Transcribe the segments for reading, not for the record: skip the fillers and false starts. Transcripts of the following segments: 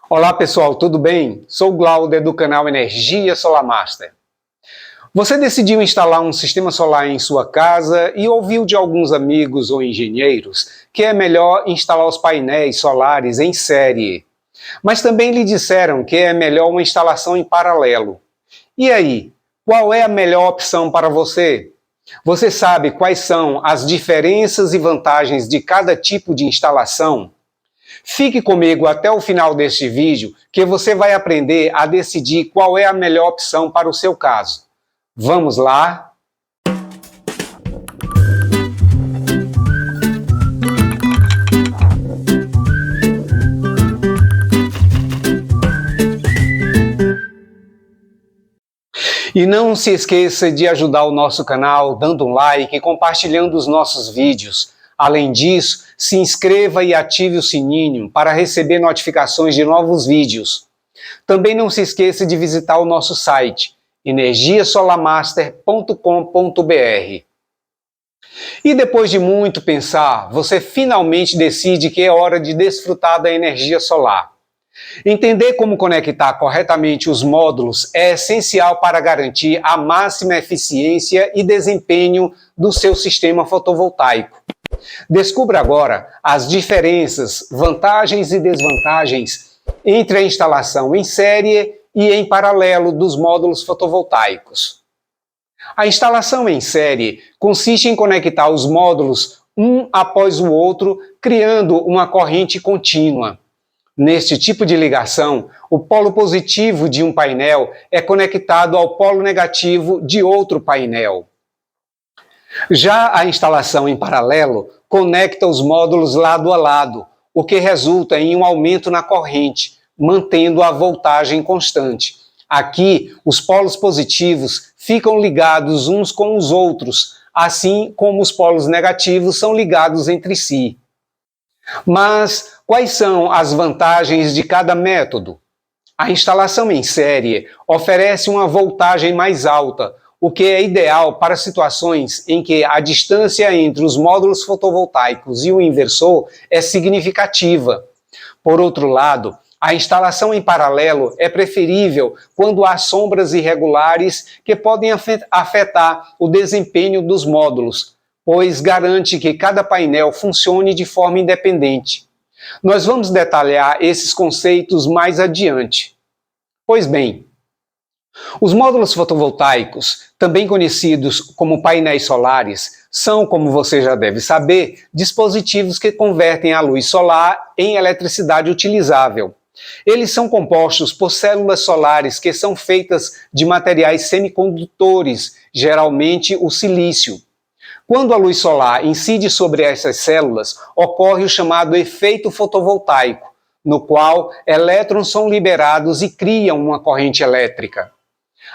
Olá pessoal, tudo bem? Sou o Glauder do canal Energia Solar Master. Você decidiu instalar um sistema solar em sua casa e ouviu de alguns amigos ou engenheiros que é melhor instalar os painéis solares em série. Mas também lhe disseram que é melhor uma instalação em paralelo. E aí, qual é a melhor opção para você? Você sabe quais são as diferenças e vantagens de cada tipo de instalação? Fique comigo até o final deste vídeo que você vai aprender a decidir qual é a melhor opção para o seu caso. Vamos lá? E não se esqueça de ajudar o nosso canal dando um like e compartilhando os nossos vídeos. Além disso, se inscreva e ative o sininho para receber notificações de novos vídeos. Também não se esqueça de visitar o nosso site, energiasolarmaster.com.br. E depois de muito pensar, você finalmente decide que é hora de desfrutar da energia solar. Entender como conectar corretamente os módulos é essencial para garantir a máxima eficiência e desempenho do seu sistema fotovoltaico. Descubra agora as diferenças, vantagens e desvantagens entre a instalação em série e em paralelo dos módulos fotovoltaicos. A instalação em série consiste em conectar os módulos um após o outro, criando uma corrente contínua. Neste tipo de ligação, o polo positivo de um painel é conectado ao polo negativo de outro painel. Já a instalação em paralelo conecta os módulos lado a lado, o que resulta em um aumento na corrente, mantendo a voltagem constante. Aqui, os polos positivos ficam ligados uns com os outros, assim como os polos negativos são ligados entre si. Mas quais são as vantagens de cada método? A instalação em série oferece uma voltagem mais alta, o que é ideal para situações em que a distância entre os módulos fotovoltaicos e o inversor é significativa. Por outro lado, a instalação em paralelo é preferível quando há sombras irregulares que podem afetar o desempenho dos módulos, pois garante que cada painel funcione de forma independente. Nós vamos detalhar esses conceitos mais adiante. Pois bem, os módulos fotovoltaicos, também conhecidos como painéis solares, são, como você já deve saber, dispositivos que convertem a luz solar em eletricidade utilizável. Eles são compostos por células solares que são feitas de materiais semicondutores, geralmente o silício. Quando a luz solar incide sobre essas células, ocorre o chamado efeito fotovoltaico, no qual elétrons são liberados e criam uma corrente elétrica.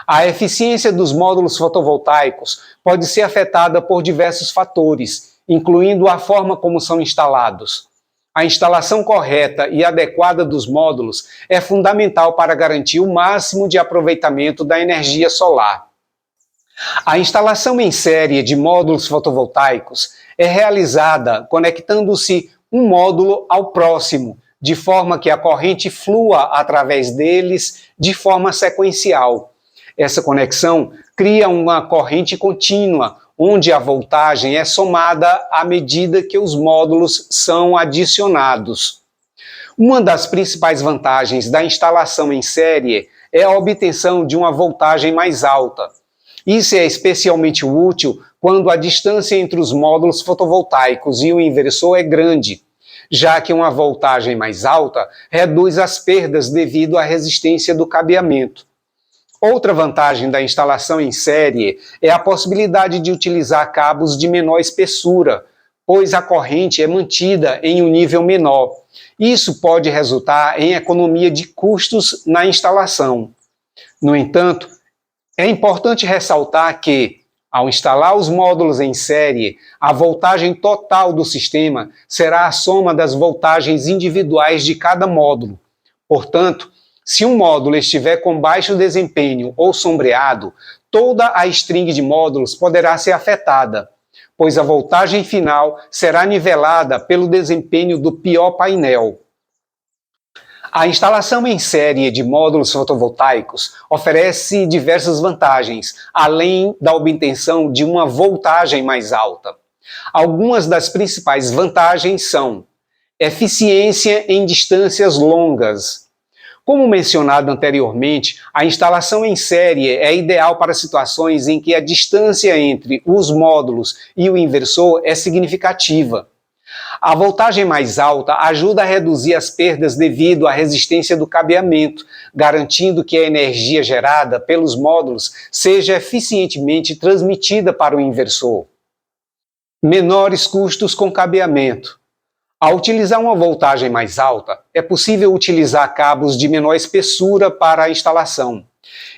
A eficiência dos módulos fotovoltaicos pode ser afetada por diversos fatores, incluindo a forma como são instalados. A instalação correta e adequada dos módulos é fundamental para garantir o máximo de aproveitamento da energia solar. A instalação em série de módulos fotovoltaicos é realizada conectando-se um módulo ao próximo, de forma que a corrente flua através deles de forma sequencial. Essa conexão cria uma corrente contínua, onde a voltagem é somada à medida que os módulos são adicionados. Uma das principais vantagens da instalação em série é a obtenção de uma voltagem mais alta. Isso é especialmente útil quando a distância entre os módulos fotovoltaicos e o inversor é grande, já que uma voltagem mais alta reduz as perdas devido à resistência do cabeamento. Outra vantagem da instalação em série é a possibilidade de utilizar cabos de menor espessura, pois a corrente é mantida em um nível menor. Isso pode resultar em economia de custos na instalação. No entanto, é importante ressaltar que, ao instalar os módulos em série, a voltagem total do sistema será a soma das voltagens individuais de cada módulo. Portanto, se um módulo estiver com baixo desempenho ou sombreado, toda a string de módulos poderá ser afetada, pois a voltagem final será nivelada pelo desempenho do pior painel. A instalação em série de módulos fotovoltaicos oferece diversas vantagens, além da obtenção de uma voltagem mais alta. Algumas das principais vantagens são eficiência em distâncias longas. Como mencionado anteriormente, a instalação em série é ideal para situações em que a distância entre os módulos e o inversor é significativa. A voltagem mais alta ajuda a reduzir as perdas devido à resistência do cabeamento, garantindo que a energia gerada pelos módulos seja eficientemente transmitida para o inversor. Menores custos com cabeamento. Ao utilizar uma voltagem mais alta, é possível utilizar cabos de menor espessura para a instalação.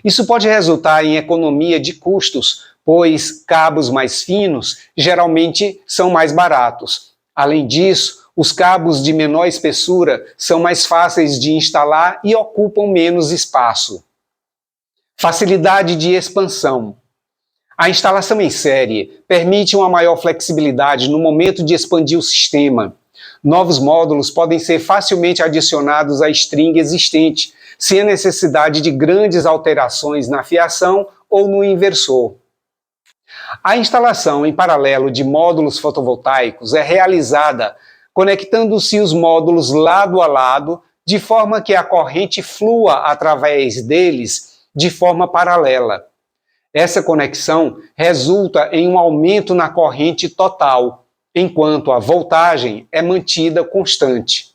Isso pode resultar em economia de custos, pois cabos mais finos geralmente são mais baratos. Além disso, os cabos de menor espessura são mais fáceis de instalar e ocupam menos espaço. Facilidade de expansão. A instalação em série permite uma maior flexibilidade no momento de expandir o sistema. Novos módulos podem ser facilmente adicionados à string existente, sem a necessidade de grandes alterações na fiação ou no inversor. A instalação em paralelo de módulos fotovoltaicos é realizada conectando-se os módulos lado a lado, de forma que a corrente flua através deles de forma paralela. Essa conexão resulta em um aumento na corrente total, enquanto a voltagem é mantida constante.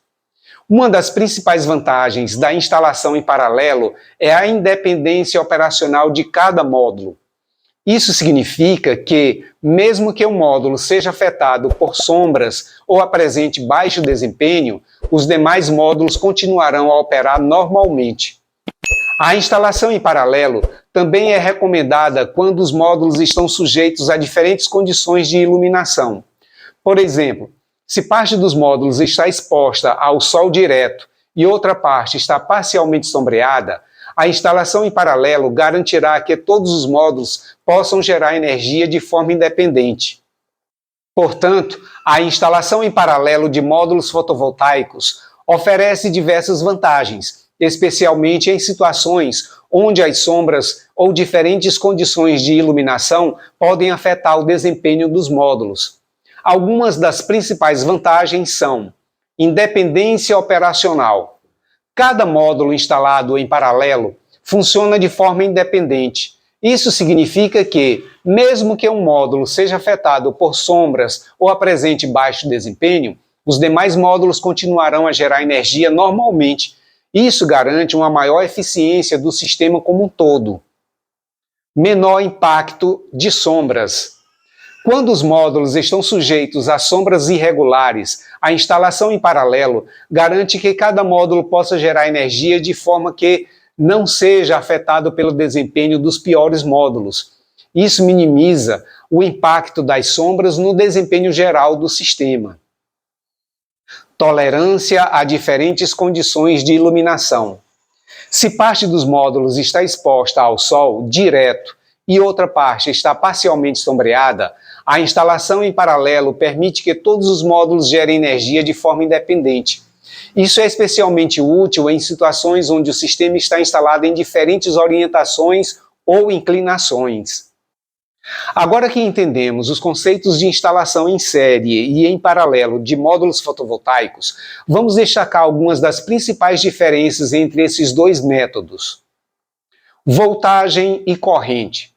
Uma das principais vantagens da instalação em paralelo é a independência operacional de cada módulo. Isso significa que, mesmo que um módulo seja afetado por sombras ou apresente baixo desempenho, os demais módulos continuarão a operar normalmente. A instalação em paralelo também é recomendada quando os módulos estão sujeitos a diferentes condições de iluminação. Por exemplo, se parte dos módulos está exposta ao sol direto e outra parte está parcialmente sombreada, a instalação em paralelo garantirá que todos os módulos possam gerar energia de forma independente. Portanto, a instalação em paralelo de módulos fotovoltaicos oferece diversas vantagens, especialmente em situações onde as sombras ou diferentes condições de iluminação podem afetar o desempenho dos módulos. Algumas das principais vantagens são: independência operacional. Cada módulo instalado em paralelo funciona de forma independente. Isso significa que, mesmo que um módulo seja afetado por sombras ou apresente baixo desempenho, os demais módulos continuarão a gerar energia normalmente. Isso garante uma maior eficiência do sistema como um todo. Menor impacto de sombras. Quando os módulos estão sujeitos a sombras irregulares, a instalação em paralelo garante que cada módulo possa gerar energia de forma que não seja afetado pelo desempenho dos piores módulos. Isso minimiza o impacto das sombras no desempenho geral do sistema. Tolerância a diferentes condições de iluminação. Se parte dos módulos está exposta ao sol direto e outra parte está parcialmente sombreada, a instalação em paralelo permite que todos os módulos gerem energia de forma independente. Isso é especialmente útil em situações onde o sistema está instalado em diferentes orientações ou inclinações. Agora que entendemos os conceitos de instalação em série e em paralelo de módulos fotovoltaicos, vamos destacar algumas das principais diferenças entre esses dois métodos. Voltagem e corrente.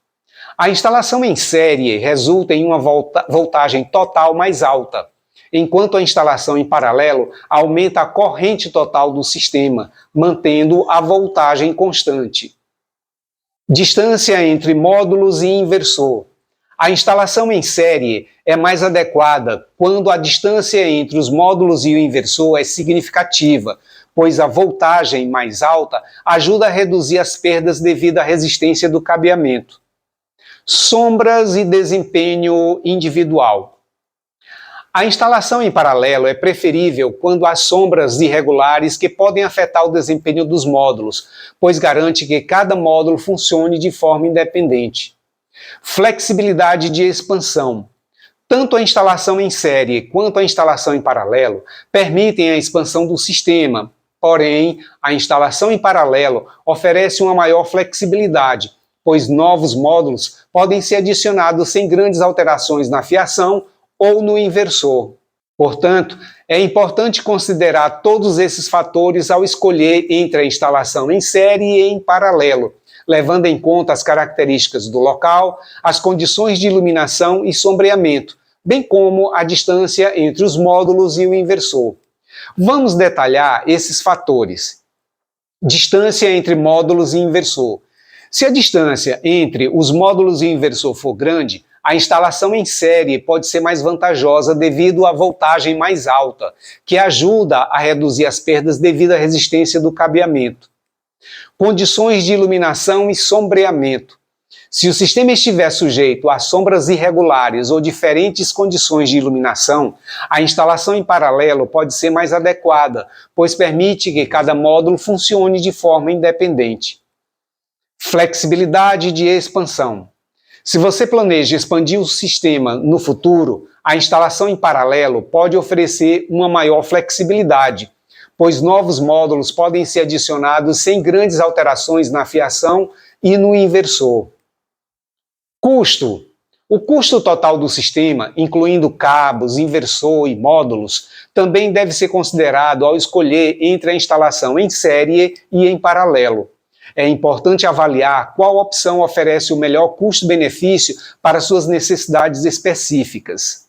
A instalação em série resulta em uma voltagem total mais alta, enquanto a instalação em paralelo aumenta a corrente total do sistema, mantendo a voltagem constante. Distância entre módulos e inversor. A instalação em série é mais adequada quando a distância entre os módulos e o inversor é significativa, pois a voltagem mais alta ajuda a reduzir as perdas devido à resistência do cabeamento. Sombras e desempenho individual. A instalação em paralelo é preferível quando há sombras irregulares que podem afetar o desempenho dos módulos, pois garante que cada módulo funcione de forma independente. Flexibilidade de expansão. Tanto a instalação em série quanto a instalação em paralelo permitem a expansão do sistema, Porém, a instalação em paralelo oferece uma maior flexibilidade, pois novos módulos podem ser adicionados sem grandes alterações na fiação ou no inversor. Portanto, é importante considerar todos esses fatores ao escolher entre a instalação em série e em paralelo, levando em conta as características do local, as condições de iluminação e sombreamento, bem como a distância entre os módulos e o inversor. Vamos detalhar esses fatores. Distância entre módulos e inversor. Se a distância entre os módulos e o inversor for grande, a instalação em série pode ser mais vantajosa devido à voltagem mais alta, que ajuda a reduzir as perdas devido à resistência do cabeamento. Condições de iluminação e sombreamento. Se o sistema estiver sujeito a sombras irregulares ou diferentes condições de iluminação, a instalação em paralelo pode ser mais adequada, pois permite que cada módulo funcione de forma independente. Flexibilidade de expansão. Se você planeja expandir o sistema no futuro, a instalação em paralelo pode oferecer uma maior flexibilidade, pois novos módulos podem ser adicionados sem grandes alterações na fiação e no inversor. Custo. O custo total do sistema, incluindo cabos, inversor e módulos, também deve ser considerado ao escolher entre a instalação em série e em paralelo. É importante avaliar qual opção oferece o melhor custo-benefício para suas necessidades específicas.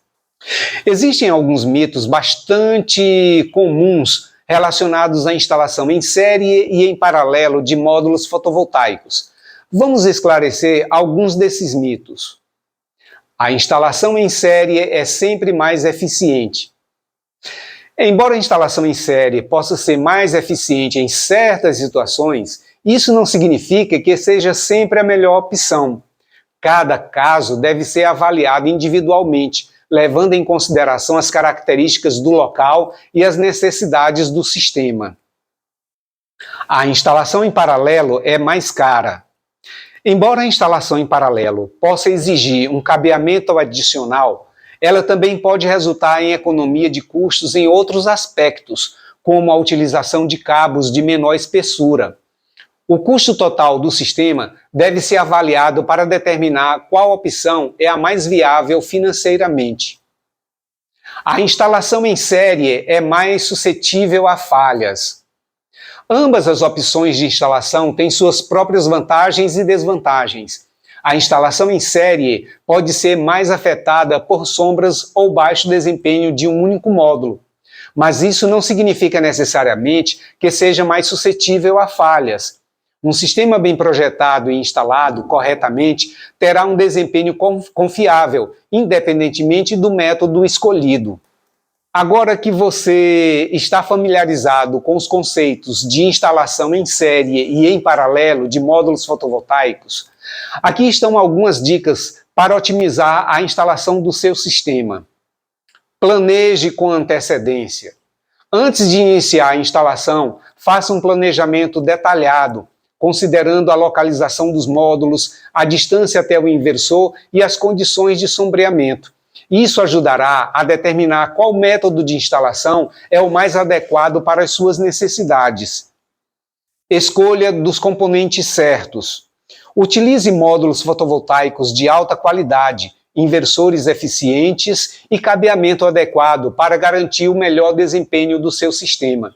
Existem alguns mitos bastante comuns relacionados à instalação em série e em paralelo de módulos fotovoltaicos. Vamos esclarecer alguns desses mitos. A instalação em série é sempre mais eficiente. Embora a instalação em série possa ser mais eficiente em certas situações, isso não significa que seja sempre a melhor opção. Cada caso deve ser avaliado individualmente, levando em consideração as características do local e as necessidades do sistema. A instalação em paralelo é mais cara. Embora a instalação em paralelo possa exigir um cabeamento adicional, ela também pode resultar em economia de custos em outros aspectos, como a utilização de cabos de menor espessura. O custo total do sistema deve ser avaliado para determinar qual opção é a mais viável financeiramente. A instalação em série é mais suscetível a falhas. Ambas as opções de instalação têm suas próprias vantagens e desvantagens. A instalação em série pode ser mais afetada por sombras ou baixo desempenho de um único módulo, mas isso não significa necessariamente que seja mais suscetível a falhas. Um sistema bem projetado e instalado corretamente terá um desempenho confiável, independentemente do método escolhido. Agora que você está familiarizado com os conceitos de instalação em série e em paralelo de módulos fotovoltaicos, aqui estão algumas dicas para otimizar a instalação do seu sistema. Planeje com antecedência. Antes de iniciar a instalação, faça um planejamento detalhado, considerando a localização dos módulos, a distância até o inversor e as condições de sombreamento. Isso ajudará a determinar qual método de instalação é o mais adequado para as suas necessidades. Escolha dos componentes certos. Utilize módulos fotovoltaicos de alta qualidade, inversores eficientes e cabeamento adequado para garantir o melhor desempenho do seu sistema.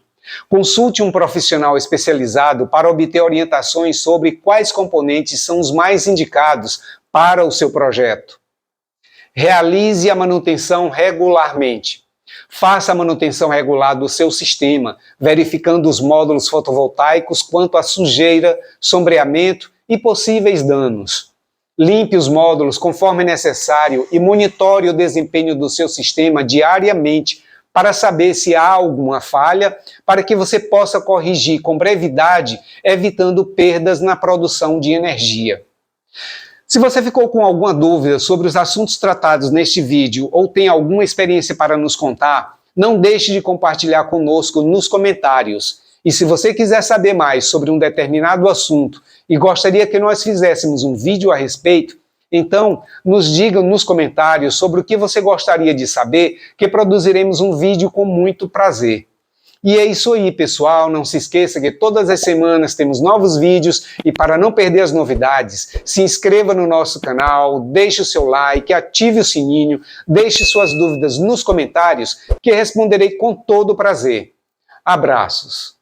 Consulte um profissional especializado para obter orientações sobre quais componentes são os mais indicados para o seu projeto. Realize a manutenção regularmente. Faça a manutenção regular do seu sistema, verificando os módulos fotovoltaicos quanto à sujeira, sombreamento e possíveis danos. Limpe os módulos conforme necessário e monitore o desempenho do seu sistema diariamente para saber se há alguma falha, para que você possa corrigir com brevidade, evitando perdas na produção de energia. Se você ficou com alguma dúvida sobre os assuntos tratados neste vídeo ou tem alguma experiência para nos contar, não deixe de compartilhar conosco nos comentários. E se você quiser saber mais sobre um determinado assunto e gostaria que nós fizéssemos um vídeo a respeito, então nos diga nos comentários sobre o que você gostaria de saber, que produziremos um vídeo com muito prazer. E é isso aí, pessoal. Não se esqueça que todas as semanas temos novos vídeos e para não perder as novidades, se inscreva no nosso canal, deixe o seu like, ative o sininho, deixe suas dúvidas nos comentários que responderei com todo prazer. Abraços!